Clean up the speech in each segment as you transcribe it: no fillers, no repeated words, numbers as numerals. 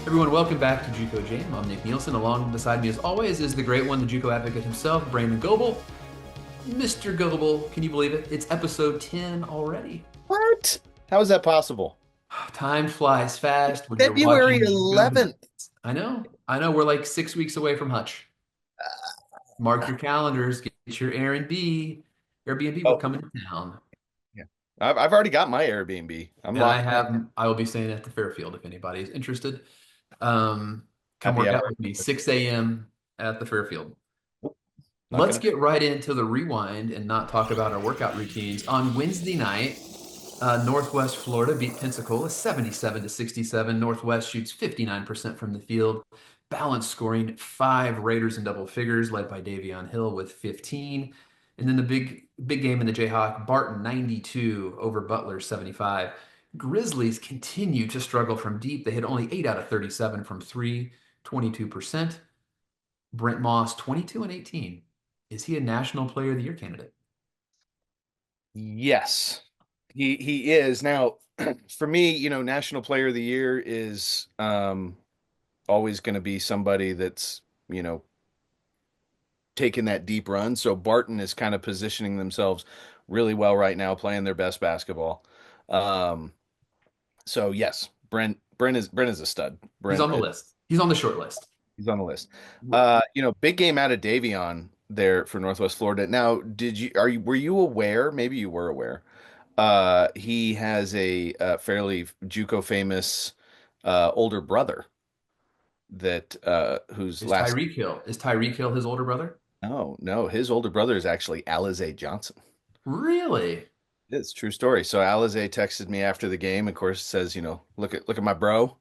Everyone, welcome back to JUCO Jam. I'm Nick Nielsen. Along beside me, as always, is the great one, the JUCO advocate himself, Brandon Goebel. Mr. Goebel, can you believe it? It's episode 10 already. What? How is that possible? Time flies fast when you're February watching JUCO 11th. highlights. I know. We're like 6 weeks away from Hutch. Mark your calendars. Get your Airbnb. We're Oh, coming to town, yeah. I've already got my Airbnb. I'm and locked in. I will be staying at the Fairfield if anybody is interested. Come Happy work out hour. with me, 6 a.m. at the Fairfield. Nope, not Let's gonna. get right into the rewind and not talk about our workout routines. On Wednesday night, Northwest Florida beat Pensacola 77-67. Northwest shoots 59% from the field. Balanced scoring, five Raiders in double figures, led by Davion Hill with 15. And then the big game in the Jayhawk, Barton 92 over Butler 75. Grizzlies continue to struggle from deep. They hit only 8 out of 37 from three, 22%. Brent Moss 22 and 18. Is he a National Player of the Year candidate? Yes, he is. Now, for me, National Player of the Year is always going to be somebody that's, you know, taking that deep run. So Barton is kind of positioning themselves really well right now, playing their best basketball. Um, so yes, Brent is a stud. He's on Brent the list. He's on the short list. He's on the list. Big game out of Davion there for Northwest Florida. Now, were you aware? Maybe you were aware. He has a fairly JUCO famous older brother that whose Is last Tyreek Hill? Is Tyreek Hill his older brother? no, his older brother is actually Alize Johnson. Really? It's a true story. So Alize texted me after the game, of course, says, look at my bro.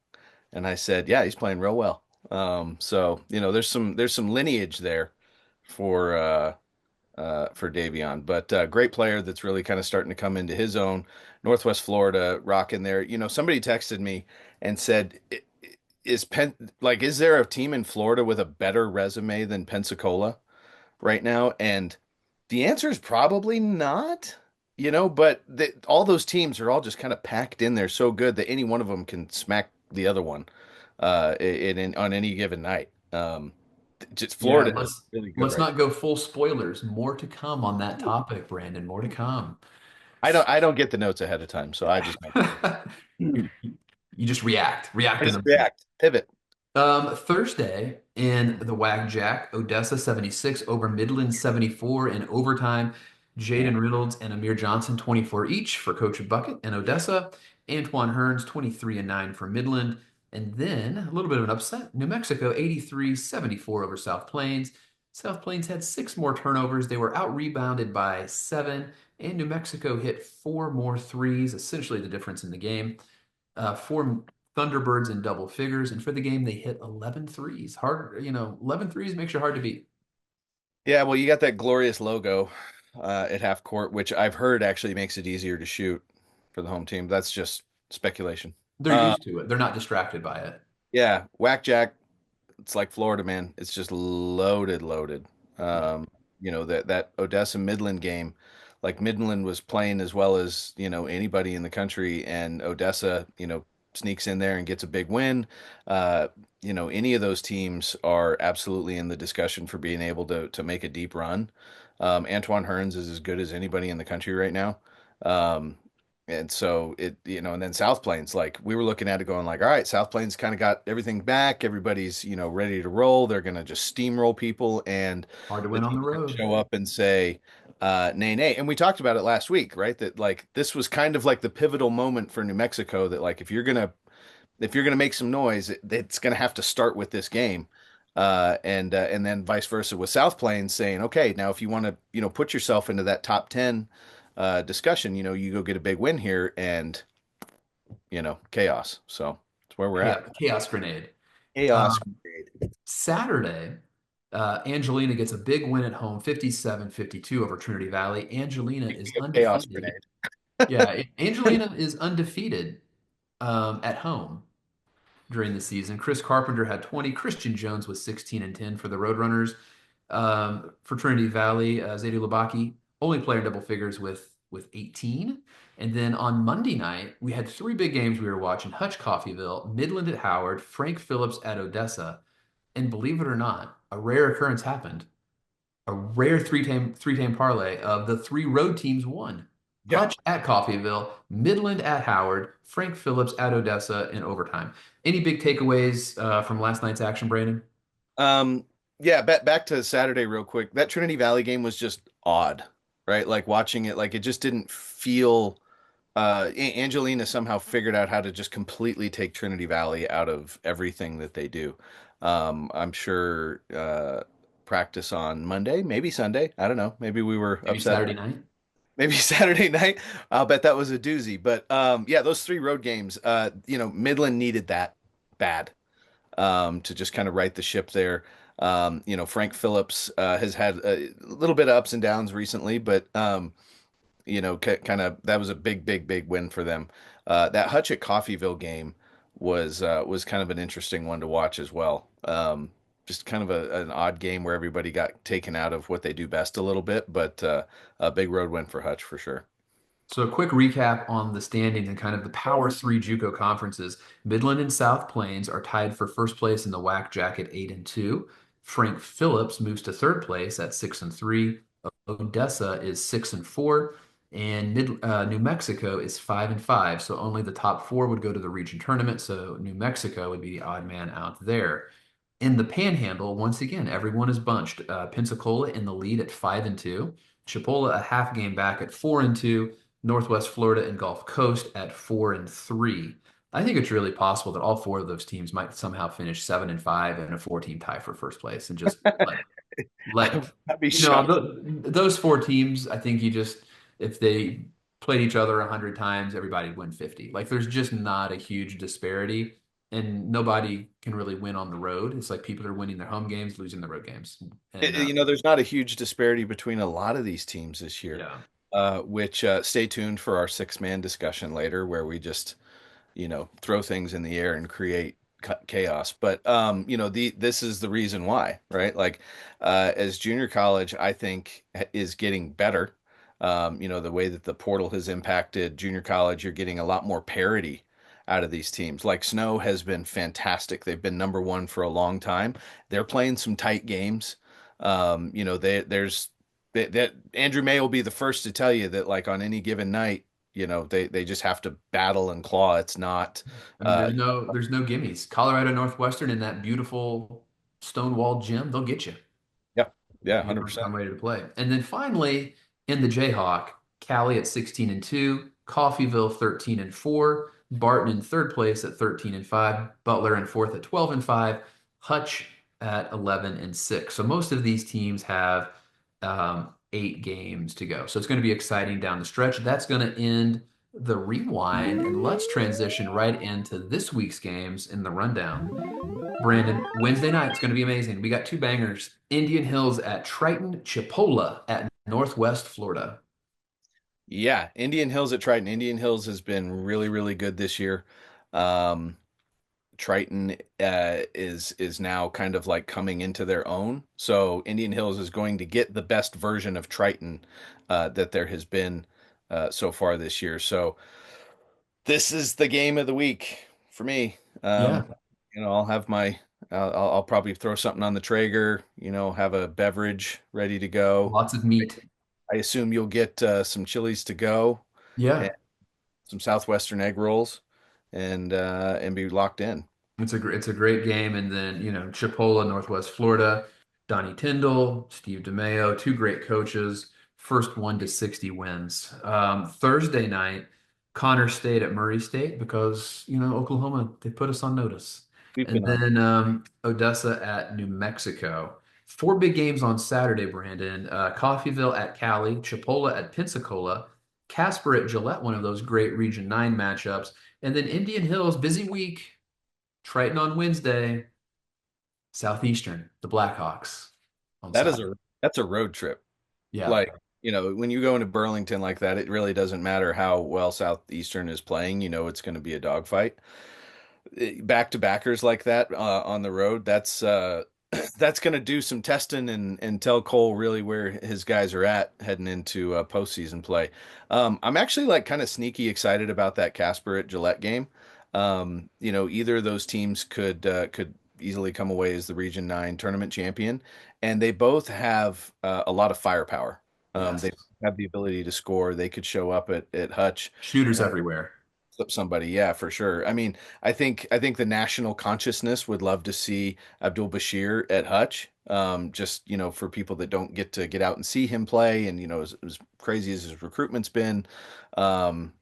And I said, yeah, he's playing real well. So there's some lineage there for for Davion, but great player that's really kind of starting to come into his own. Northwest Florida rocking there. Somebody texted me and said, is there a team in Florida with a better resume than Pensacola right now? And the answer is probably not. But all those teams are all just kind of packed in there so good that any one of them can smack the other one on any given night. Just Yeah, Florida is really good let's right not go full spoilers. More to come on that now. topic, Brandon. More to come. I don't get the notes ahead of time, so I just You, you just react I in just the moment. react, pivot. Thursday in the WAC Jack, Odessa 76 over Midland 74 in overtime. Yeah. Jaden Reynolds and Amir Johnson 24 each for Coach Bucket and Odessa. Antoine Hearns 23 and 9 for Midland. And then a little bit of an upset. New Mexico 83-74 over South Plains. South Plains had six more turnovers. They were out rebounded by seven, and New Mexico hit four more threes, essentially the difference in the game. Four Thunderbirds in double figures. And for the game, they hit 11 threes. Hard, 11 threes makes you hard to beat. Yeah, well, you got that glorious logo at half court, which I've heard actually makes it easier to shoot for the home team. That's just speculation. They're Uh, used to it. They're not distracted by it. yeah, Whack Jack, it's like Florida, man. It's just loaded, loaded. Yeah. Um, that Odessa Midland game, like Midland was playing as well as, anybody in the country, and Odessa, sneaks in there and gets a big win. Uh, any of those teams are absolutely in the discussion for being able to make a deep run. Antoine Hearns is as good as anybody in the country right now. Um, and so and then South Plains, like we were looking at it going like, all right, South Plains kind of got everything back. Everybody's, ready to roll. They're going to just steamroll people. And Hard to the win on the team's going to road. show up and say, nay, nay. And we talked about it last week, right? That like this was kind of like the pivotal moment for New Mexico that like if you're gonna make some noise, it's gonna have to start with this game. And then vice versa with South Plains saying, okay, now if you want to, put yourself into that top 10 discussion, you go get a big win here and, chaos. So that's where we're at. Chaos grenade. Chaos. Um, Saturday, Angelina gets a big win at home, 57-52 over Trinity Valley. Angelina is Speaking of chaos undefeated. grenade. Yeah, Angelina is undefeated at home during the season. Chris Carpenter had 20. Christian Jones was 16 and 10 for the Roadrunners. For Trinity Valley, Zadie Labaki, only player in double figures with 18. And then on Monday night, we had three big games we were watching: Hutch Coffeyville, Midland at Howard, Frank Phillips at Odessa. And believe it or not, a rare occurrence happened. A rare three-team parlay of the three road teams won. Yeah. Hutch at Coffeyville, Midland at Howard, Frank Phillips at Odessa in overtime. Any big takeaways from last night's action, Brandon? Um, yeah, back to Saturday real quick. That Trinity Valley game was just odd, right? Like watching it, like it just didn't feel Angelina somehow figured out how to just completely take Trinity Valley out of everything that they do. I'm sure practice on Monday, maybe Sunday. I don't know. Maybe we were Maybe upset. Saturday night? Maybe Saturday night. I'll bet that was a doozy. But yeah, those three road games, Midland needed that bad to just kind of right the ship there. Frank Phillips has had a little bit of ups and downs recently, but kind of that was a big, big, big win for them. That Hutch at Coffeyville game was kind of an interesting one to watch as well. Just kind of an odd game where everybody got taken out of what they do best a little bit, but a big road win for Hutch for sure. So a quick recap on the standings and kind of the Power Three JUCO conferences. Midland and South Plains are tied for first place in the WAC Jacket 8-2. Frank Phillips moves to third place at 6-3. Odessa is 6-4, and New Mexico is 5-5. So only the top four would go to the region tournament. So New Mexico would be the odd man out there. In the Panhandle, once again, everyone is bunched. Pensacola in the lead at 5-2. Chipola a half game back at 4-2. Northwest Florida and Gulf Coast at 4-3. I think it's really possible that all four of those teams might somehow finish 7-5 and a four-team tie for first place, and just let I'd be shocked. those four teams. I think you just, if they played each other 100 times, everybody would win 50. Like there's just not a huge disparity, and nobody can really win on the road. It's like people are winning their home games, losing the road games, and There's not a huge disparity between a lot of these teams this year, yeah. which stay tuned for our six-man discussion later, where we just throw things in the air and create chaos. But this is the reason why, right? Like as junior college, I think is getting better. The way that the portal has impacted junior college, you're getting a lot more parity out of these teams. Like Snow has been fantastic. They've been number one for a long time. They're playing some tight games. There's that Andrew May will be the first to tell you that like on any given night, they just have to battle and claw. It's not I mean, uh there's no gimmies. Colorado Northwestern in that beautiful stone walled gym, they'll get you. yeah, yeah, You don't 100%. come ready to play. And then finally, in the Jayhawk, Cali at 16-2, Coffeyville 13-4, Barton in third place at 13-5, Butler in fourth at 12-5, Hutch at 11-6. So most of these teams have 8 games to go. So it's going to be exciting down the stretch. That's going to end the rewind, and let's transition right into this week's games in the rundown. Brandon, Wednesday night, it's going to be amazing. We got two bangers. Indian Hills at Triton, Chipola at Northwest Florida. Yeah, Indian Hills at Triton. Indian Hills has been really, really good this year. Um, Triton is now kind of like coming into their own. So Indian Hills is going to get the best version of Triton that there has been so far this year. So this is the game of the week for me. Yeah, I'll have I'll probably throw something on the Traeger, have a beverage ready to go. lots of meat. I assume you'll get some chilies to go and Yeah, some Southwestern egg rolls and be locked in. it's a great game. And then, Chipola, Northwest Florida, Donnie Tyndall, Steve DeMeo, two great coaches. First 1-60 wins. Thursday night, Connor State at Murray State because, Oklahoma, they put us on notice. We've And been on. then Odessa at New Mexico. Four big games on Saturday, Brandon. Coffeyville at Cali, Chipola at Pensacola, Casper at Gillette, one of those great Region 9 matchups. And then Indian Hills, busy week. Triton on Wednesday, Southeastern, the Blackhawks on That is Saturday. that's a road trip. Yeah. Like, when you go into Burlington like that, it really doesn't matter how well Southeastern is playing, it's going to be a dogfight. Back to backers like that on the road, that's going to do some testing and tell Cole really where his guys are at heading into postseason play. I'm actually like kind of sneaky excited about that Casper at Gillette game. Either of those teams could easily come away as the Region 9 tournament champion, and they both have a lot of firepower. Yes. They have the ability to score. They could show up at Hutch Shooters and everywhere. flip somebody. Yeah, for sure. I mean, I think the national consciousness would love to see Abdul Bashir at Hutch. Just for people that don't get to get out and see him play, and as crazy as his recruitment's been, um,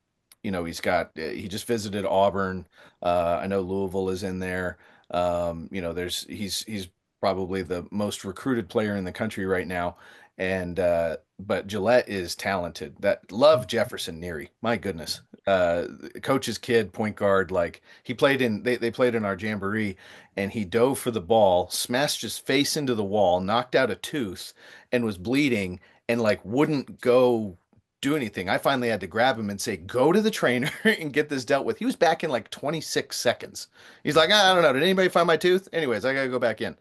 he just visited Auburn. I know Louisville is in there. He's probably the most recruited player in the country right now. And but Gillette is talented. That love Jefferson Neary. My goodness. Coach's kid, point guard, like he played in they played in our jamboree, and he dove for the ball, smashed his face into the wall, knocked out a tooth, and was bleeding, and like wouldn't go do anything. I finally had to grab him and say, "Go to the trainer and get this dealt with." He was back in like 26 seconds. He's like, "I don't know. Did anybody find my tooth? Anyways, I gotta go back in."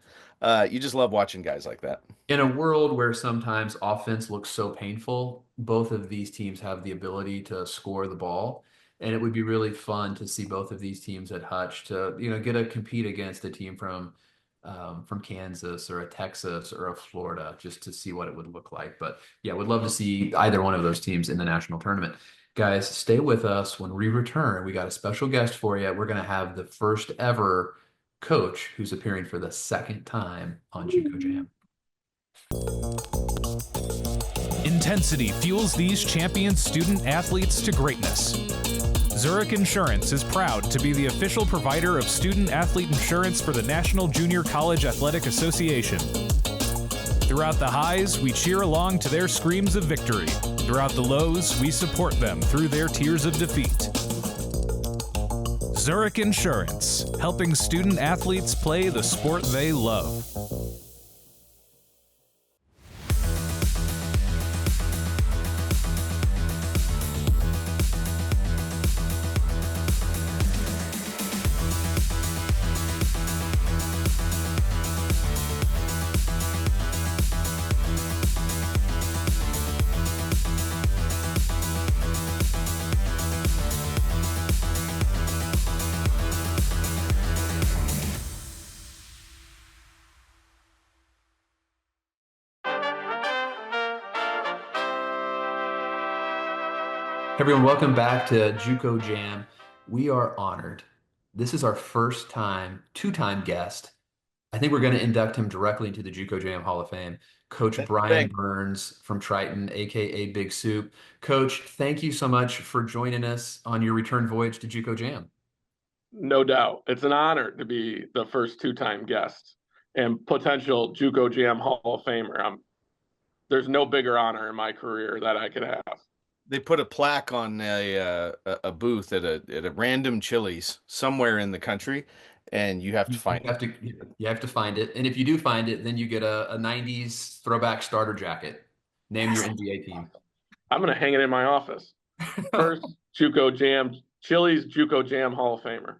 You just love watching guys like that. In a world where sometimes offense looks so painful, both of these teams have the ability to score the ball. And it would be really fun to see both of these teams at Hutch to, get to compete against a team from Kansas or a Texas or a Florida, just to see what it would look like. But yeah, would love to see either one of those teams in the national tournament. Guys, stay with us when we return. We got a special guest for you. We're going to have the first ever coach who's appearing for the second time on JUCO Jam. Intensity fuels these champion student athletes to greatness. Zurich Insurance is proud to be the official provider of student athlete insurance for the National Junior College Athletic Association. Throughout the highs, we cheer along to their screams of victory. Throughout the lows, we support them through their tears of defeat. Zurich Insurance, helping student athletes play the sport they love. Everyone, welcome back to JUCO Jam. We are honored. This is our first time, two-time guest. I think we're going to induct him directly into the JUCO Jam Hall of Fame. Coach Brian Thanks. Burns from Triton, aka Big Soup. Coach, thank you so much for joining us on your return voyage to JUCO Jam. No doubt. It's an honor to be the first two-time guest and potential JUCO Jam Hall of Famer. There's no bigger honor in my career that I could have. They put a plaque on a booth at a random Chili's somewhere in the country, and you have to You find have it. to you have to find it. And if you do find it, then you get a 90s throwback starter jacket. Name your NBA team. I'm going to hang it in my office. First JUCO Jam, Chili's JUCO Jam Hall of Famer.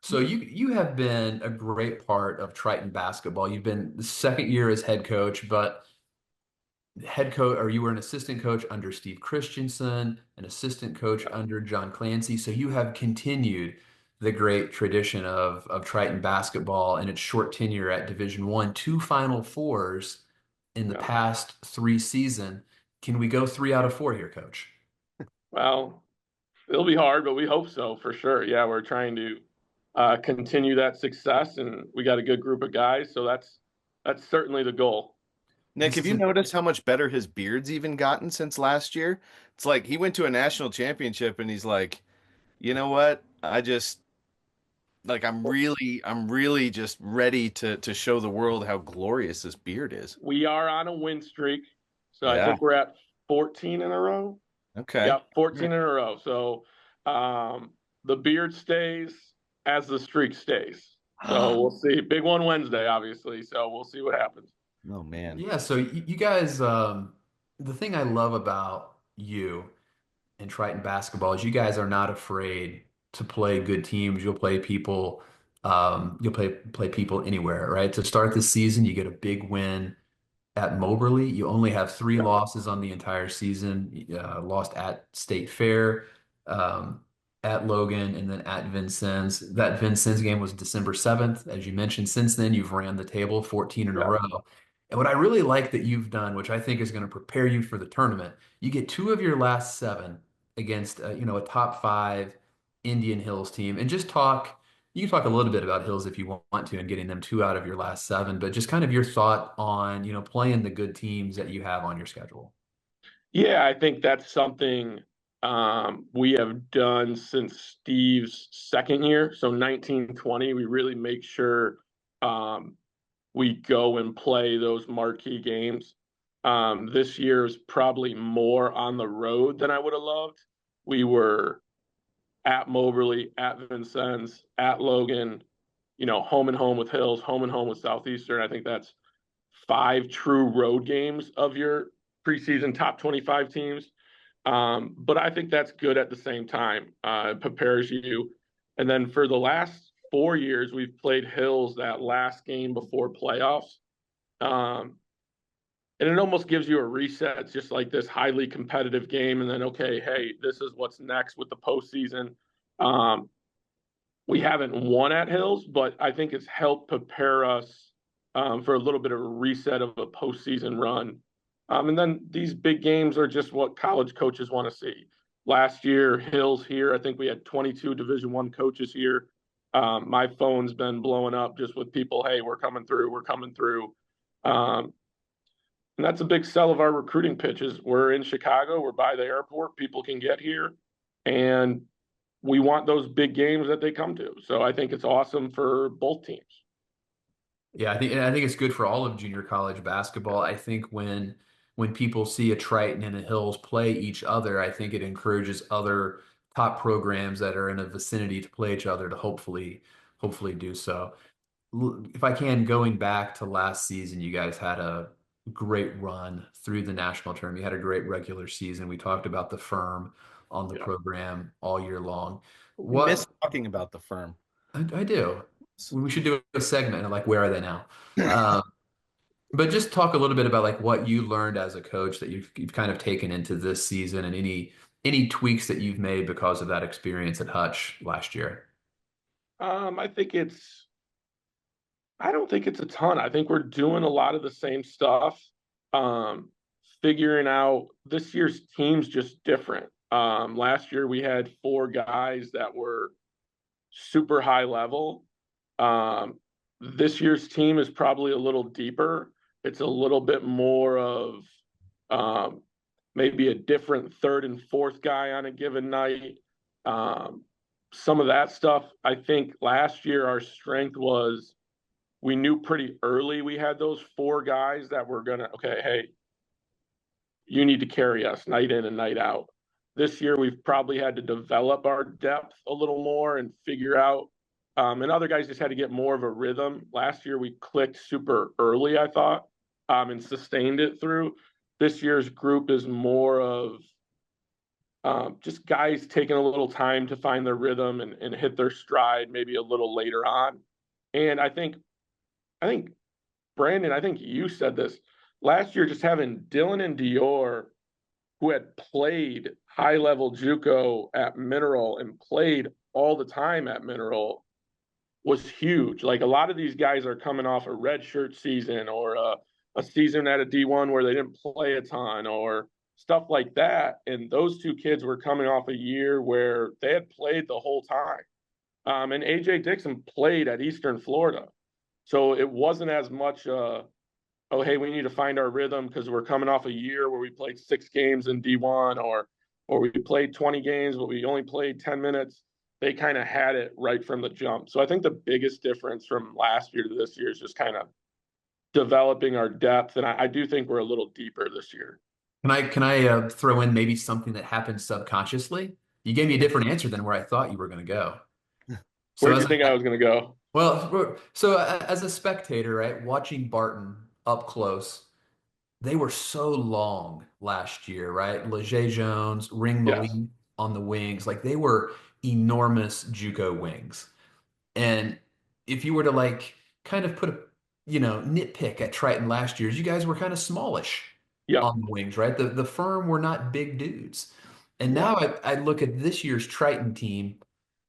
So you have been a great part of Triton basketball. You've been the second year as head coach, but head coach, or you were an assistant coach under Steve Christensen, an assistant coach under John Clancy. So you have continued the great tradition of Triton basketball and its short tenure at Division One, two Final Fours in the Yeah. past 3 seasons. Can we go 3 out of 4 here, Coach? Well, it'll be hard, but we hope so for sure. Yeah, we're trying to continue that success, and we got a good group of guys, so that's certainly the goal. Nick, This have is you an noticed how much better his beard's even gotten since last year? It's like he went to a national championship and he's like, you know what? I just like I'm really just ready to show the world how glorious this beard is. We are on a win streak, so I Yeah. think we're at 14 in a row. Okay. Yeah, 14 in a row. So the beard stays as the streak stays. So we'll see. Big one Wednesday, obviously. So we'll see what happens. Oh man. Yeah, so you guys, the thing I love about you and Triton basketball is you guys are not afraid to play good teams. You'll play people You'll play people anywhere, right? To start the season, you get a big win at Moberly. You only have three losses on the entire season. Lost at State Fair, um, at Logan, and then at Vincennes. That Vincennes game was December 7th. As you mentioned, since then, you've ran the table 14 in a Yeah. row. And what I really like that you've done, which I think is going to prepare you for the tournament, you get two of your last seven against, a top five Indian Hills team. And just talk. You can talk a little bit about Hills if you want to and getting them two out of your last seven, but just kind of your thought on, playing the good teams that you have on your schedule. Yeah, I think that's something we have done since Steve's second year. So 1920, we really make sure we go and play those marquee games. This year is probably more on the road than I would have loved. We were at Moberly, at Vincennes, at Logan, home and home with Hills, home and home with Southeastern. I think that's 5 true road games of your preseason top 25 teams. But I think that's good at the same time. It prepares you. And then for the last 4 years, we've played Hills that last game before playoffs. And it almost gives you a reset. It's just like this highly competitive game. And then, okay, hey, this is what's next with the postseason. We haven't won at Hills, but I think it's helped prepare us for a little bit of a reset of a postseason run. And then these big games are just what college coaches want to see. Last year, Hills here, I think we had 22 Division I coaches here. My phone's been blowing up just with people, hey, we're coming through, we're coming through. And that's a big sell of our recruiting pitches. We're in Chicago, we're by the airport, people can get here, and we want those big games that they come to. So I think it's awesome for both teams. Yeah, I think it's good for all of junior college basketball. I think when people see a Triton and a Hills play each other, I think it encourages other top programs that are in a vicinity to play each other to hopefully do so. If I can, going back to last season, you guys had a great run through the national tournament. You had a great regular season. We talked about the firm on the Yeah. program all year long. We miss talking about the firm. I do. We should do a segment of like, where are they now? But just talk a little bit about like what you learned as a coach that you've kind of taken into this season and any tweaks that you've made because of that experience at Hutch last year. I don't think it's a ton. I think we're doing a lot of the same stuff. Figuring out this year's team's just different. Last year we had 4 guys that were super high level. This year's team is probably a little deeper. It's a little bit more of maybe a different third and fourth guy on a given night. Some of that stuff, I think last year our strength was we knew pretty early we had those 4 guys that were going to, okay, hey, you need to carry us night in and night out. This year we've probably had to develop our depth a little more and figure out and other guys just had to get more of a rhythm. Last year we clicked super early, I thought, and sustained it through. This year's group is more of just guys taking a little time to find their rhythm and hit their stride maybe a little later on. And I think, Brandon, I think you said this last year, just having Dylan and Dior, who had played high-level JUCO at Mineral and played all the time at Mineral, was huge. Like a lot of these guys are coming off a redshirt season or a season at a D1 where they didn't play a ton or stuff like that. And those 2 kids were coming off a year where they had played the whole time. And AJ Dixon played at Eastern Florida. So it wasn't as much, oh, hey, we need to find our rhythm because we're coming off a year where we played 6 games in D1 or we played 20 games, but we only played 10 minutes. They kind of had it right from the jump. So I think the biggest difference from last year to this year is just kind of developing our depth. And I do think we're a little deeper this year. Can I throw in maybe something that happened subconsciously? You gave me a different answer than where I thought you were going to go. Where do you think I was going to go? Well, so as a spectator, right, watching Barton up close, they were so long last year, right? Leger Jones, Ring Malik on the wings, like they were enormous JUCO wings. And if you were to like kind of put a, nitpick at Triton last year, you guys were kind of smallish Yep. on the wings, right? The firm were not big dudes. And Yeah. now I look at this year's Triton team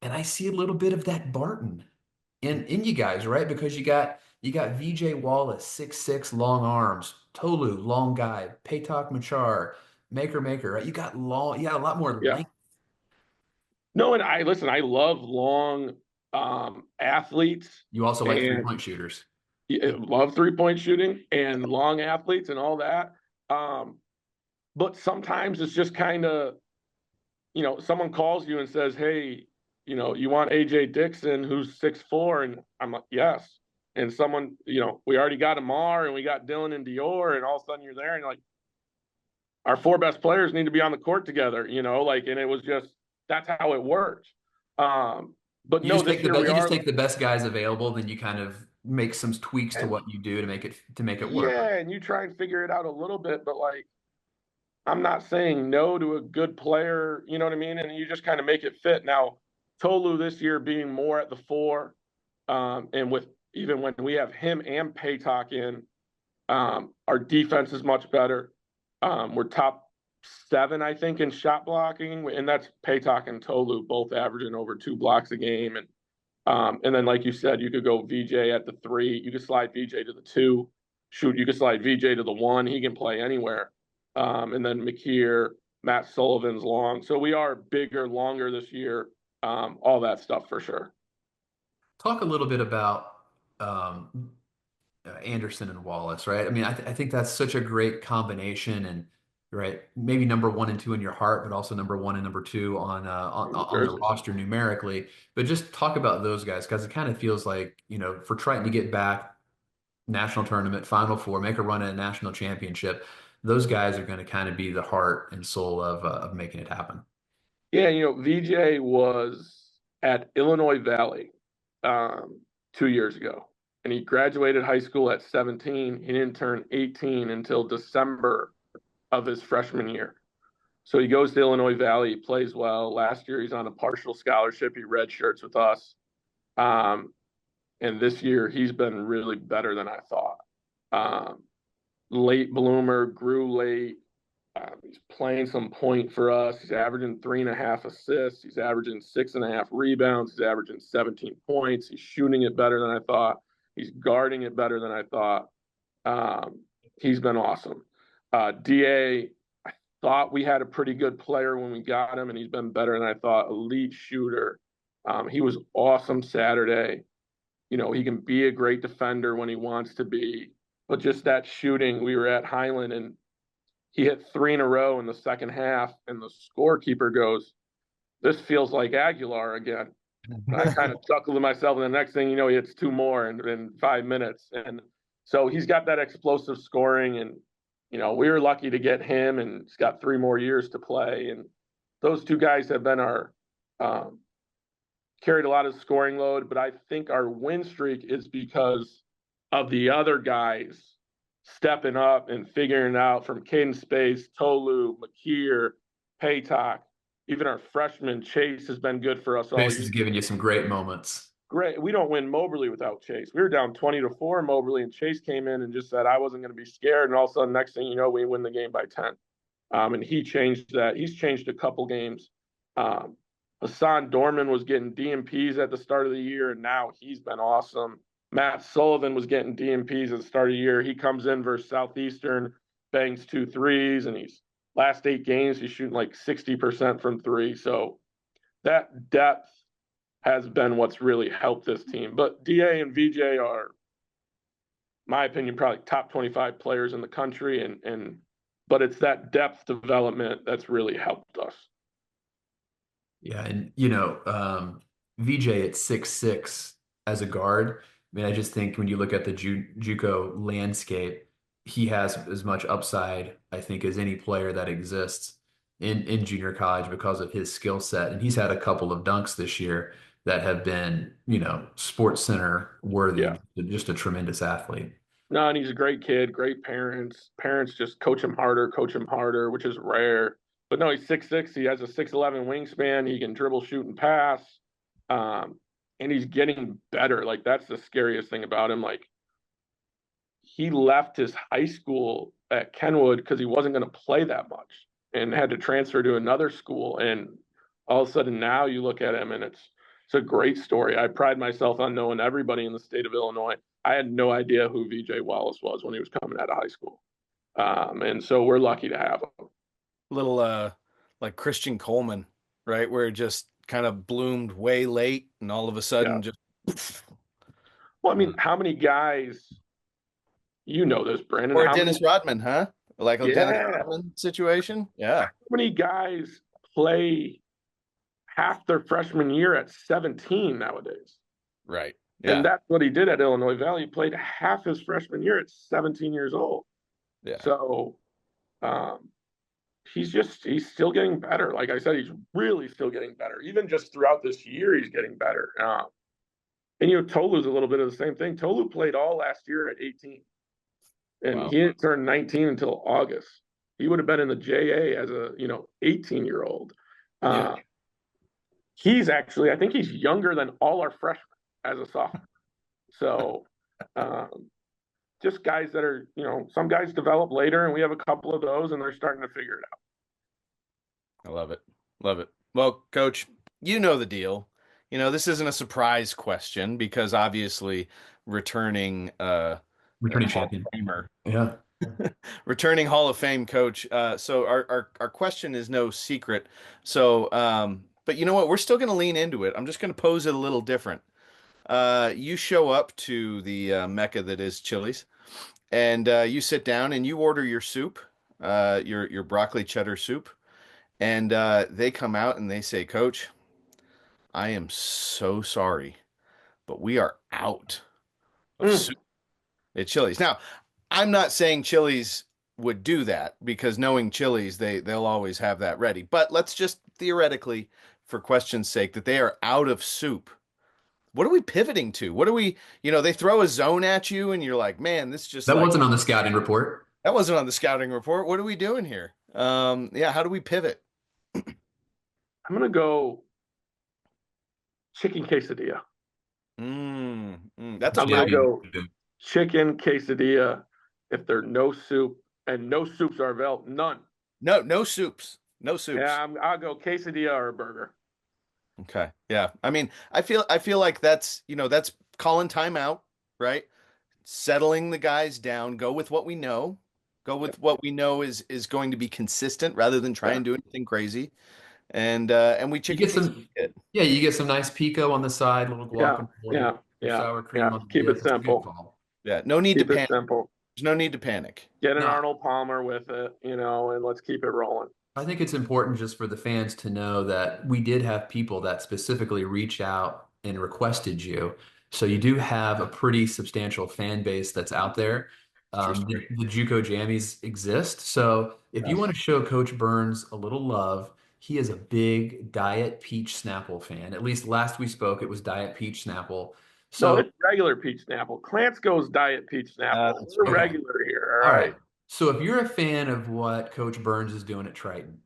and I see a little bit of that Barton in you guys, right? Because you got VJ Wallace, 6'6", long arms, Tolu, long guy, Paytok Machar, Maker, right? You got a lot more Yeah. length. No, and I love long athletes You also like and 3-point shooters. love 3-point shooting and long athletes and all that. But sometimes it's just kind of, someone calls you and says, "Hey, you want AJ Dixon, who's 6'4", and I'm like, "Yes." And someone, we already got Amar and we got Dylan and Dior, and all of a sudden you're there and you're like, our 4 best players need to be on the court together, and it was just, that's how it worked. But You no, just this take the year best, we you just are, take the best guys available, then you kind of make some tweaks to and what you do to make it work. yeah, and you try and figure it out a little bit, but like, I'm not saying no to a good player, you know what I mean? And you just kind of make it fit. Now, Tolu this year being more at the 4, and with even when we have him and Paytok in, our defense is much better. We're top 7, I think, in shot blocking, and that's Paytok and Tolu both averaging over 2 blocks a game. And then, like you said, you could go VJ at the 3, you could slide VJ to the 2, you could slide VJ to the 1. He can play anywhere. And then McKeer, Matt Sullivan's long. So we are bigger, longer this year. All that stuff for sure. Talk a little bit about Anderson and Wallace, right? I mean, I think that's such a great combination, and right, maybe number 1 and 2 in your heart, but also number 1 and number 2 on the Jersey. roster numerically. But just talk about those guys because it kind of feels like, for Triton to get back national tournament, Final Four, make a run at a national championship, those guys are going to kind of be the heart and soul of making it happen. Yeah, VJ was at Illinois Valley 2 years ago, and he graduated high school at 17. He didn't turn 18 until December of his freshman year. So he goes to Illinois Valley, he plays well. Last year, he's on a partial scholarship. He redshirts with us. And this year, he's been really better than I thought. Late bloomer, grew late. He's playing some point for us. He's averaging 3.5 assists. He's averaging 6.5 rebounds. He's averaging 17 points. He's shooting it better than I thought. He's guarding it better than I thought. He's been awesome. DA, I thought we had a pretty good player when we got him, and he's been better than I thought. Elite shooter. He was awesome Saturday. He can be a great defender when he wants to be, but just that shooting, we were at Highland and he hit 3 in a row in the second half, and the scorekeeper goes, "This feels like Aguilar again." And I kind of chuckled to myself, and the next thing you know, he hits 2 more in 5 minutes. And so he's got that explosive scoring, and we were lucky to get him, and he's got 3 more years to play. And those 2 guys have been our carried a lot of scoring load, but I think our win streak is because of the other guys stepping up and figuring it out, from Caden Space, Tolu, McKeer, Paytok. Even our freshman Chase has been good for us all year. Chase has given you some great moments. Great. We don't win Moberly without Chase. We were down 20-4 in Moberly, and Chase came in and just said, I wasn't going to be scared. And all of a sudden, next thing you know, we win the game by 10. And he changed that. He's changed a couple games. Hassan Dorman was getting DMPs at the start of the year, and now he's been awesome. Matt Sullivan was getting DMPs at the start of the year. He comes in versus Southeastern, bangs 2 threes, and he's last 8 games, he's shooting like 60% from 3. So that depth has been what's really helped this team. But DA and VJ are, my opinion, probably top 25 players in the country, but it's that depth development that's really helped us. Yeah, and VJ at 6'6" as a guard. I mean, I just think when you look at the JUCO landscape, he has as much upside, I think, as any player that exists in junior college because of his skill set. And he's had a couple of dunks this year that have been, Sports Center worthy. Yeah. Just a tremendous athlete. No, and he's a great kid, great parents. Parents just coach him harder, which is rare. But no, he's 6'6". He has a 6'11" wingspan. He can dribble, shoot, and pass. and he's getting better. Like, that's the scariest thing about him. Like, he left his high school at Kenwood because he wasn't going to play that much and had to transfer to another school. And all of a sudden now you look at him and it's a great story. I pride myself on knowing everybody in the state of Illinois. I had no idea who VJ Wallace was when he was coming out of high school. And so we're lucky to have him. Little like Christian Coleman, right? Where it just kind of bloomed way late and all of a sudden just well, I mean, how many guys, you know this, Brandon, or Dennis Rodman, huh? Like a Dennis Yeah. Rodman situation. Yeah. how many guys play half their freshman year at 17 nowadays? Right. Yeah. And that's what he did at Illinois Valley. He played half his freshman year at 17 years old. Yeah. So he's still getting better. Like I said, he's really still getting better. Even just throughout this year, he's getting better. And Tolu's a little bit of the same thing. Tolu played all last year at 18. And Wow. he didn't turn 19 until August. He would have been in the JA as a 18-year-old. Yeah. He's actually, I think he's younger than all our freshmen as a sophomore. So just guys that are, some guys develop later, and we have a couple of those, and they're starting to figure it out. I love it. Love it. Well, Coach, you know the deal. This isn't a surprise question because obviously returning champion. Famer, Yeah. returning Hall of Fame coach. So our question is no secret. So, but you know what? We're still going to lean into it. I'm just going to pose it a little different. You show up to the Mecca that is Chili's, and you sit down and you order your soup, your broccoli cheddar soup, and they come out and they say, "Coach, I am so sorry, but we are out of soup at Chili's." Now, I'm not saying Chili's would do that because knowing Chili's, they'll always have that ready. But let's just theoretically, for question's sake, that they are out of soup. What are we pivoting to? What are we, they throw a zone at you and you're like, man, this just That wasn't on the scouting report. That wasn't on the scouting report. What are we doing here? How do we pivot? I'm going to go chicken quesadilla. That's a I'm going to go chicken quesadilla if there's no soup, and no soups are available. None. No soups. No soups. Yeah, I'll go quesadilla or a burger. Okay. Yeah. I mean, I feel like that's calling timeout, right? Settling the guys down, go with what we know. Go with what we know is going to be consistent rather than try and do anything crazy. And we you get some nice pico on the side, little guacamole, sour cream on the keep dip. it simple. Yeah, no need to panic. Simple. There's no need to panic. Get an Arnold Palmer with it, and let's keep it rolling. I think it's important just for the fans to know that we did have people that specifically reached out and requested you. So you do have a pretty substantial fan base that's out there. The JUCO Jammies exist. So if you want to show Coach Burns a little love, he is a big Diet Peach Snapple fan. At least last we spoke, it was Diet Peach Snapple. So it's regular peach Snapple. Clance goes Diet Peach Snapple. We're regular here. All right. So if you're a fan of what Coach Burns is doing at Triton,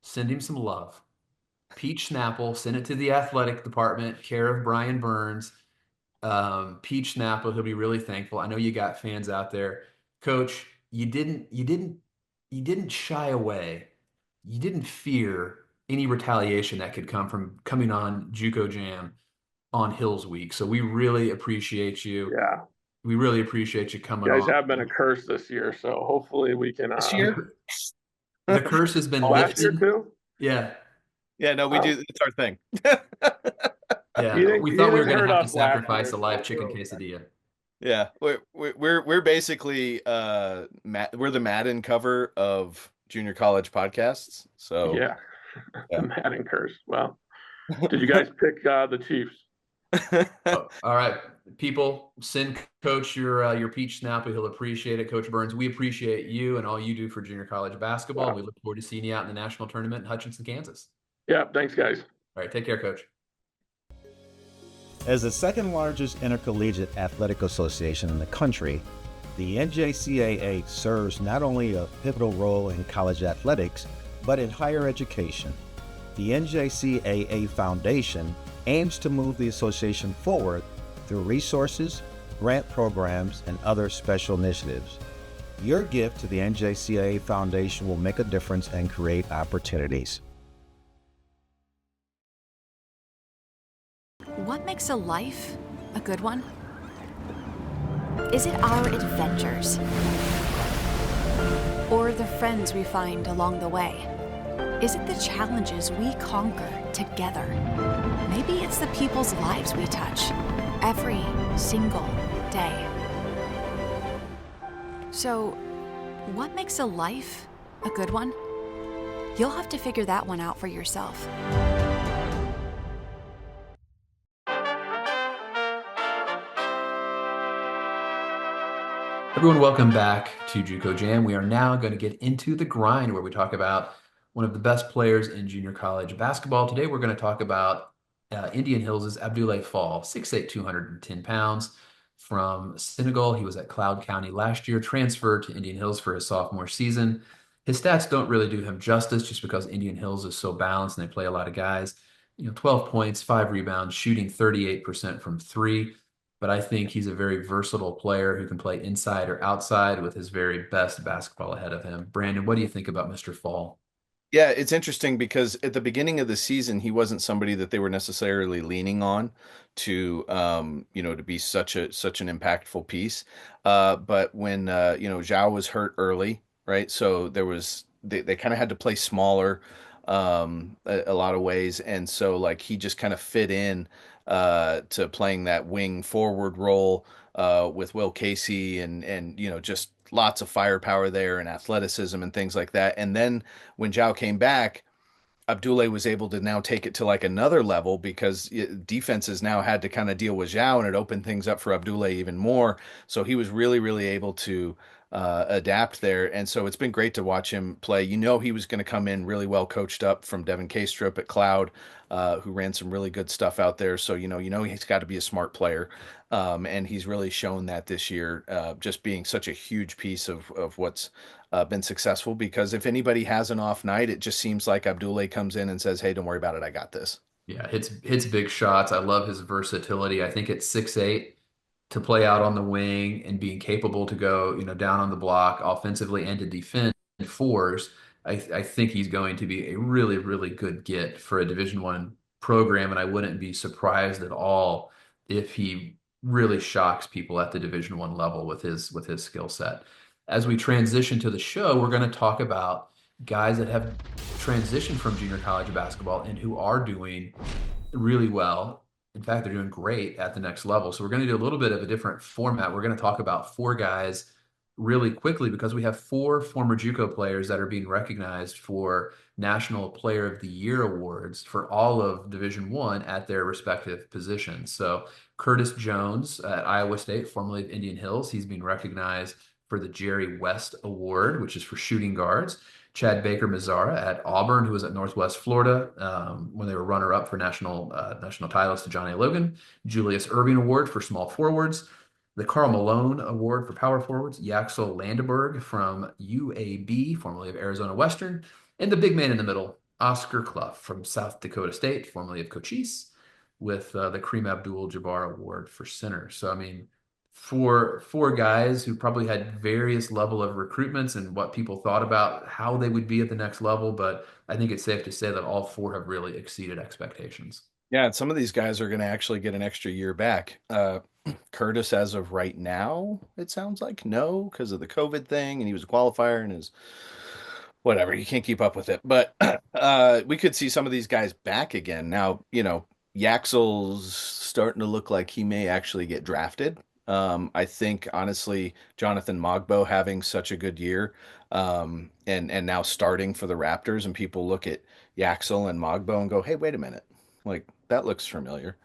send him some love. Peach Snapple, send it to the athletic department, care of Brian Burns. Peach Snapple, he'll be really thankful. I know you got fans out there. Coach, you didn't shy away. You didn't fear any retaliation that could come from coming on JUCO Jam on Hills Week. So we really appreciate you. Yeah. We really appreciate you coming on. You guys have been a curse this year, so hopefully we can this year. The curse has been last lifted. year too? Yeah. Yeah, no, we do. It's our thing. Yeah, we thought we were going to have to sacrifice a live chicken quesadilla. Yeah, we're basically we're the Madden cover of junior college podcasts. So yeah. The Madden curse. Well, did you guys pick the Chiefs? All right, people, send Coach your peach snapple. He'll appreciate it. Coach Burns, we appreciate you and all you do for junior college basketball. Wow. We look forward to seeing you out in the national tournament in Hutchinson, Kansas. Yeah, thanks, guys. All right, take care, Coach. As the second largest intercollegiate athletic association in the country, the NJCAA serves not only a pivotal role in college athletics, but in higher education. The NJCAA Foundation aims to move the association forward through resources, grant programs, and other special initiatives. Your gift to the NJCAA Foundation will make a difference and create opportunities. What makes a life a good one? Is it our adventures? Or the friends we find along the way? Is it the challenges we conquer together? Maybe it's the people's lives we touch every single day. So, what makes a life a good one? You'll have to figure that one out for yourself. Everyone, welcome back to JUCO Jam. We are now going to get into the grind where we talk about one of the best players in junior college basketball. Today, we're going to talk about Indian Hills' Abdoulaye Fall, 6'8", 210 pounds from Senegal. He was at Cloud County last year, transferred to Indian Hills for his sophomore season. His stats don't really do him justice just because Indian Hills is so balanced and they play a lot of guys. 12 points, 5 rebounds, shooting 38% from three. But I think he's a very versatile player who can play inside or outside with his very best basketball ahead of him. Brandon, what do you think about Mr. Fall? Yeah, it's interesting because at the beginning of the season, he wasn't somebody that they were necessarily leaning on to, to be such an impactful piece. But when Zhao was hurt early, right? So they kind of had to play smaller, a lot of ways, and so like he just kind of fit in to playing that wing forward role with Will Casey and just lots of firepower there and athleticism and things like that. And then when Zhao came back, Abdoulaye was able to now take it to like another level because defenses now had to kind of deal with Zhao, and it opened things up for Abdoulaye even more. So he was really, really able to adapt there. And so it's been great to watch him play. He was going to come in really well coached up from Devin Kastrup at Cloud, who ran some really good stuff out there. So, he's got to be a smart player. And he's really shown that this year, just being such a huge piece of what's been successful, because if anybody has an off night, it just seems like Abdoulaye comes in and says, "Hey, don't worry about it. I got this." Yeah, hits big shots. I love his versatility. I think at 6'8", to play out on the wing and being capable to go, down on the block offensively and to defend fours, I think he's going to be a really, really good get for a Division I program, and I wouldn't be surprised at all if he really shocks people at the Division I level with his skill set. As we transition to the show, we're going to talk about guys that have transitioned from junior college basketball and who are doing really well. In fact, they're doing great at the next level. So we're going to do a little bit of a different format. We're going to talk about 4 guys really quickly because we have 4 former JUCO players that are being recognized for National Player of the Year awards for all of Division I at their respective positions. So Curtis Jones at Iowa State, formerly of Indian Hills, he's being recognized for the Jerry West Award, which is for shooting guards. Chad Baker-Mazzara at Auburn, who was at Northwest Florida when they were runner-up for national titles to John A. Logan. Julius Irving Award for small forwards. The Karl Malone Award for power forwards. Yaxel Landeberg from UAB, formerly of Arizona Western. And the big man in the middle, Oscar Clough from South Dakota State, formerly of Cochise, with the Kareem Abdul-Jabbar Award for center. So, I mean, for 4 guys who probably had various level of recruitments and what people thought about how they would be at the next level, but I think it's safe to say that all 4 have really exceeded expectations. Yeah, and some of these guys are going to actually get an extra year back. Curtis, as of right now, it sounds like no, because of the COVID thing, and he was a qualifier and his whatever, you can't keep up with it. But we could see some of these guys back again. Now, Yaxel's starting to look like he may actually get drafted. I think honestly, Jonathan Mogbo having such a good year, and now starting for the Raptors, and people look at Yaxel and Mogbo and go, "Hey, wait a minute, like that looks familiar."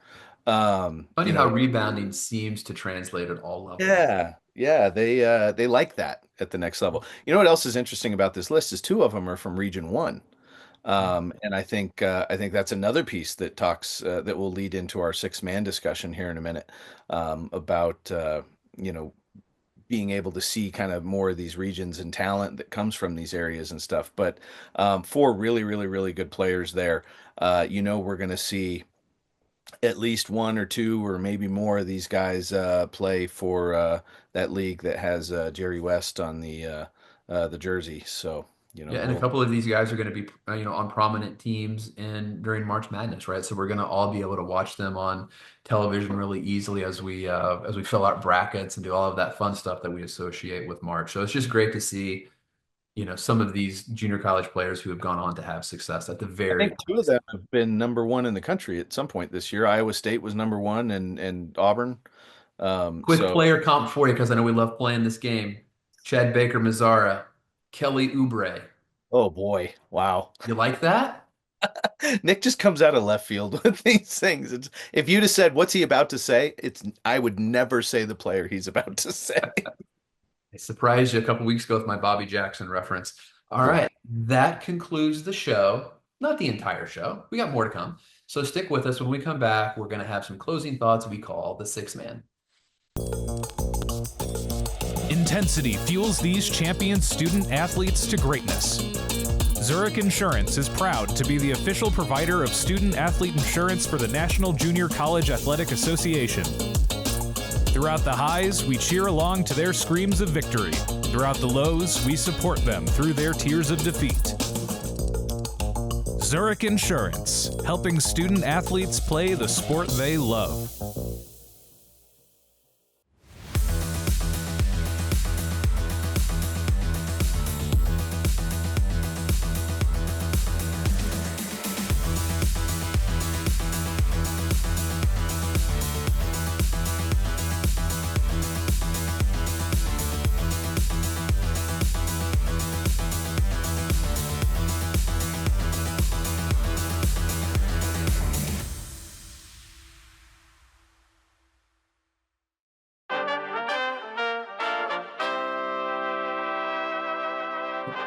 Funny how rebounding seems to translate at all levels. Yeah, they like that at the next level. You know what else is interesting about this list is 2 of them are from Region 1. And I think that's another piece that talks that will lead into our 6-man discussion here in a minute, about being able to see kind of more of these regions and talent that comes from these areas and stuff. But 4 really, really, really good players there. We're going to see at least one or two or maybe more of these guys play for that league that has Jerry West on the jersey. So, Yeah, and a we'll couple of these guys are going to be, on prominent teams in during March Madness, right? So we're going to all be able to watch them on television really easily as we fill out brackets and do all of that fun stuff that we associate with March. So it's just great to see, some of these junior college players who have gone on to have success at the I very think two of them have been number one in the country at some point this year. Iowa State was number one and Auburn. quick So, player comp for you because I know we love playing this game. Chad Baker Mazzara, Kelly Oubre. oh boy, wow. You like that? Nick just comes out of left field with these things. If you'd have said, "What's he about to say?" I would never say the player he's about to say. I surprised you a couple weeks ago with my Bobby Jackson reference. All Yeah. right, that concludes the show. Not the entire show. We got more to come. So stick with us. When we come back, we're going to have some closing thoughts we call the six man. Intensity fuels these champion student athletes to greatness. Zurich Insurance is proud to be the official provider of student athlete insurance for the National Junior College Athletic Association. Throughout the highs, we cheer along to their screams of victory. Throughout the lows, we support them through their tears of defeat. Zurich Insurance, helping student athletes play the sport they love.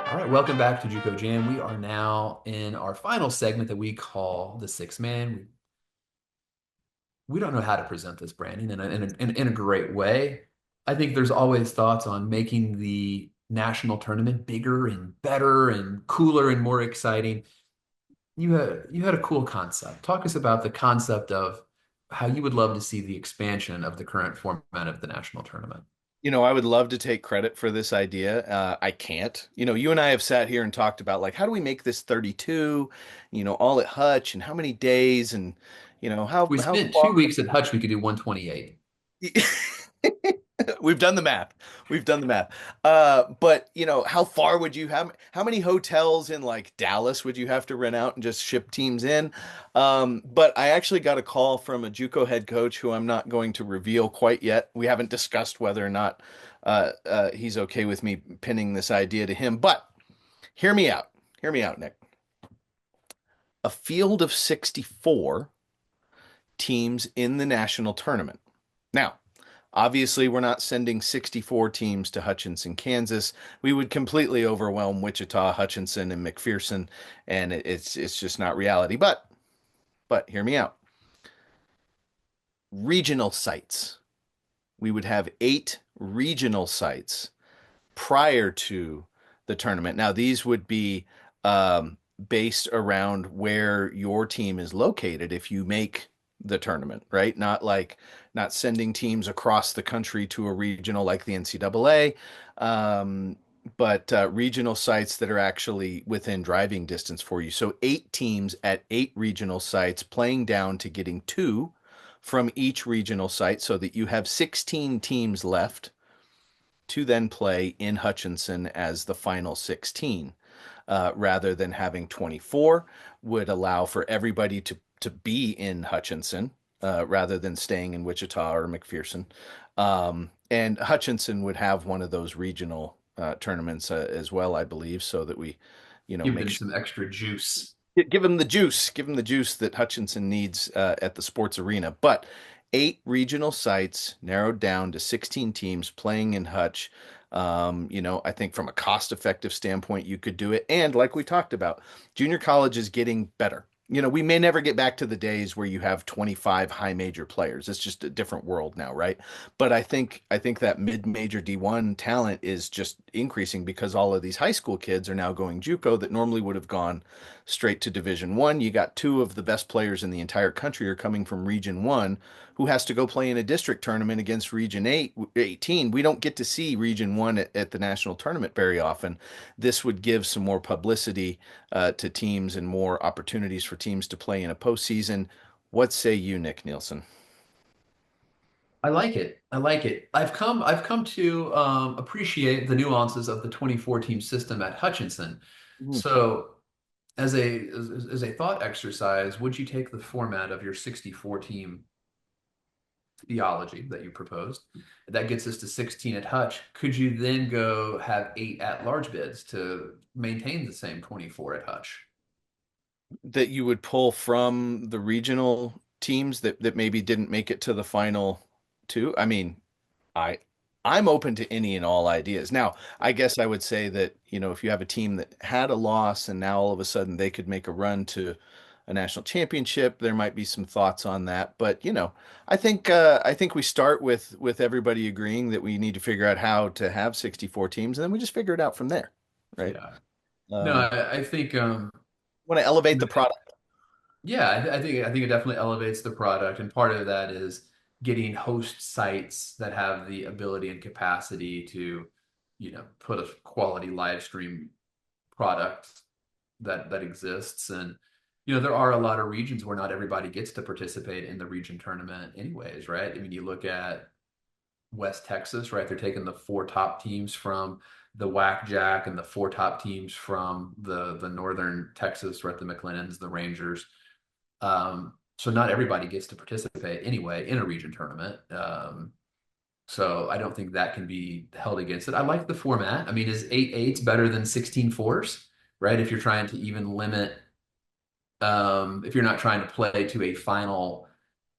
All right, welcome back to JUCO Jam. We are now in our final segment that we call the six man. We don't know how to present this, Brandon, in a great way. I think there's always thoughts on making the national tournament bigger and better and cooler and more exciting. You had a cool concept. Talk us about the concept of how you would love to see the expansion of the current format of the national tournament. I would love to take credit for this idea. I can't. You and I have sat here and talked about like how do we make this 32, all at Hutch and how many days and If we how spent far 2 weeks at Hutch, we could do 128. We've done the math. We've done the math. But how far would you have? How many hotels in like Dallas would you have to rent out and just ship teams in? But I actually got a call from a JUCO head coach who I'm not going to reveal quite yet. We haven't discussed whether or not he's okay with me pinning this idea to him. But hear me out. Hear me out, Nick. A field of 64 teams in the national tournament. Now, obviously, we're not sending 64 teams to Hutchinson, Kansas. We would completely overwhelm Wichita, Hutchinson, and McPherson, and it's just not reality. But hear me out. Regional sites. We would have 8 regional sites prior to the tournament. Now, these would be based around where your team is located if you make the tournament, right? Not sending teams across the country to a regional like the NCAA, but regional sites that are actually within driving distance for you. So 8 teams at 8 regional sites playing down to getting 2 from each regional site so that you have 16 teams left to then play in Hutchinson as the final 16, rather than having 24 would allow for everybody to be in Hutchinson rather than staying in Wichita or McPherson. And Hutchinson would have one of those regional tournaments as well, I believe, so that we, Give make them sure some extra juice. give them the juice, that Hutchinson needs at the sports arena. But 8 regional sites narrowed down to 16 teams playing in Hutch. I think from a cost-effective standpoint, you could do it. And like we talked about, junior college is getting better. we may never get back to the days where you have 25 high major players. It's just a different world now, right? But I think that mid-major D1 talent is just increasing because all of these high school kids are now going JUCO that normally would have gone straight to Division 1. You got two of the best players in the entire country are coming from Region 1 who has to go play in a district tournament against Region 8, 18. We don't get to see Region 1 at the national tournament very often. This would give some more publicity to teams and more opportunities for teams to play in a postseason. What say you, Nick Nielsen? I like it. I like it. I've come to appreciate the nuances of the 24 team system at Hutchinson. Mhm. So as a thought exercise, would you take the format of your 64 team theology that you proposed? That gets us to 16 at Hutch. Could you then go have 8 at-large bids to maintain the same 24 at Hutch? That you would pull from the regional teams that maybe didn't make it to the final two? I mean, I I'm open to any and all ideas. Now, I guess I would say that, if you have a team that had a loss and now all of a sudden they could make a run to a national championship, there might be some thoughts on that. But, I think we start with everybody agreeing that we need to figure out how to have 64 teams, and then we just figure it out from there, right? Yeah. No, Um, I think want to elevate the product. yeah, I think it definitely elevates the product, and part of that is getting host sites that have the ability and capacity to, put a quality live stream product that exists. And there are a lot of regions where not everybody gets to participate in the region tournament anyways, right? I mean, you look at West Texas, right? They're taking the 4 top teams from the Whack Jack and the 4 top teams from the Northern Texas, right? The McLennans, the Rangers. So not everybody gets to participate anyway in a region tournament. So I don't think that can be held against it. I like the format. I mean, is 8-8s better than 16-4s, right? If you're trying to even limit, if you're not trying to play to a final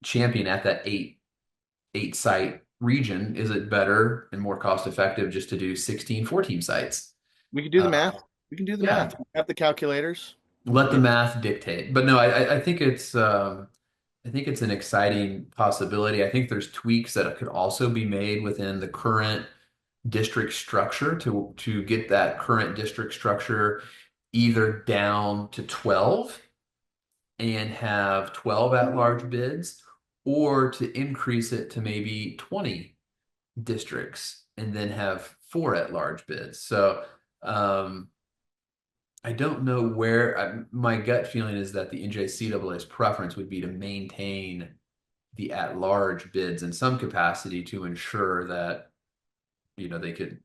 champion at that 8 site region, is it better and more cost effective just to do 16 4-team sites? We can do the Uh, math. We can do the yeah, math. We have the calculators. let the math dictate. But no, I think it's an exciting possibility. I think there's tweaks that could also be made within the current district structure to get that current district structure either down to 12 and have 12 at-large bids, or to increase it to maybe 20 districts and then have 4 at-large bids. So I don't know my gut feeling is that the NJCAA's preference would be to maintain the at-large bids in some capacity to ensure that, they could,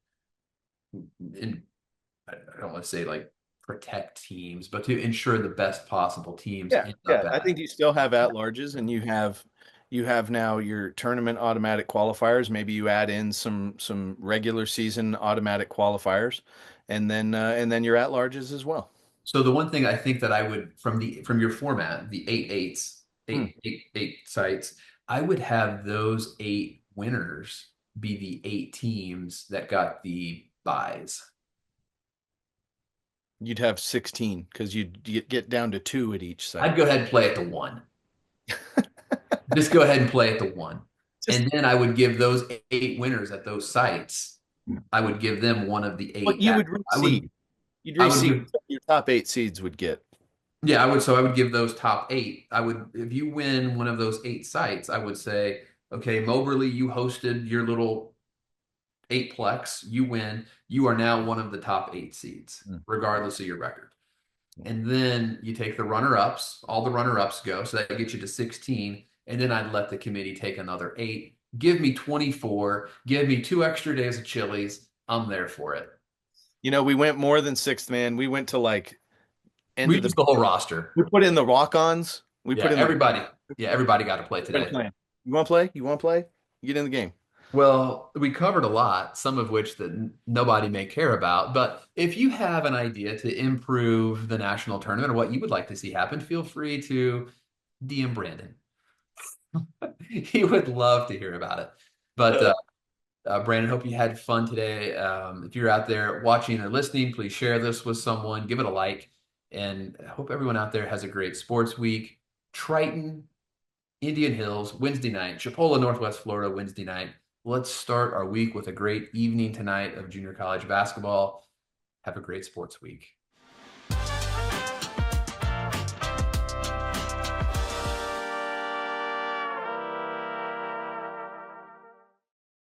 I don't want to say like protect teams, but to ensure the best possible teams Yeah, end yeah. up I at. think you still have at-larges, and you have now your tournament automatic qualifiers. Maybe you add in some regular season automatic qualifiers, and then your at-larges as well. So the one thing I think that I would from your format, the 8-8s, Hmm. eight sites, I would have those 8 winners be the 8 teams that got the buys. You'd have 16 because you'd get down to 2 at each I'd site. go ahead and play at the 1. Just go ahead and play at the 1. Just And then I would give those 8 winners at those sites, I would give them one of the what 8 you at, would I would reseed. You'd I would reseed give what your top 8 seeds would get. Yeah, I would give those top 8. If you win one of those 8 sites, I would say, okay, Moberly, you hosted your little 8-plex, you win. You are now one of the top 8 seeds, Mm. regardless of your record. And then you take the runner-ups, all the runner-ups go, so that gets you to 16. And then I'd let the committee take another 8. Give me 24. Give me 2 extra days of Chili's. I'm there for it. We went more than sixth man. We went to like end We of the. use the whole roster. We put in the walk-ons. We Yeah, put in the. everybody got to play today. You want to play? You want to play? You get in the game. Well, we covered a lot, some of which that nobody may care about. But if you have an idea to improve the national tournament or what you would like to see happen, feel free to DM Brandon. He would love to hear about it. But Brandon, hope you had fun today. If you're out there watching or listening, please share this with someone, give it a like, And I hope everyone out there has a great sports week. Triton, Indian Hills, Wednesday night. Chipola, Northwest Florida, Wednesday night. Let's start our week with a great evening tonight of junior college basketball. Have a great sports week.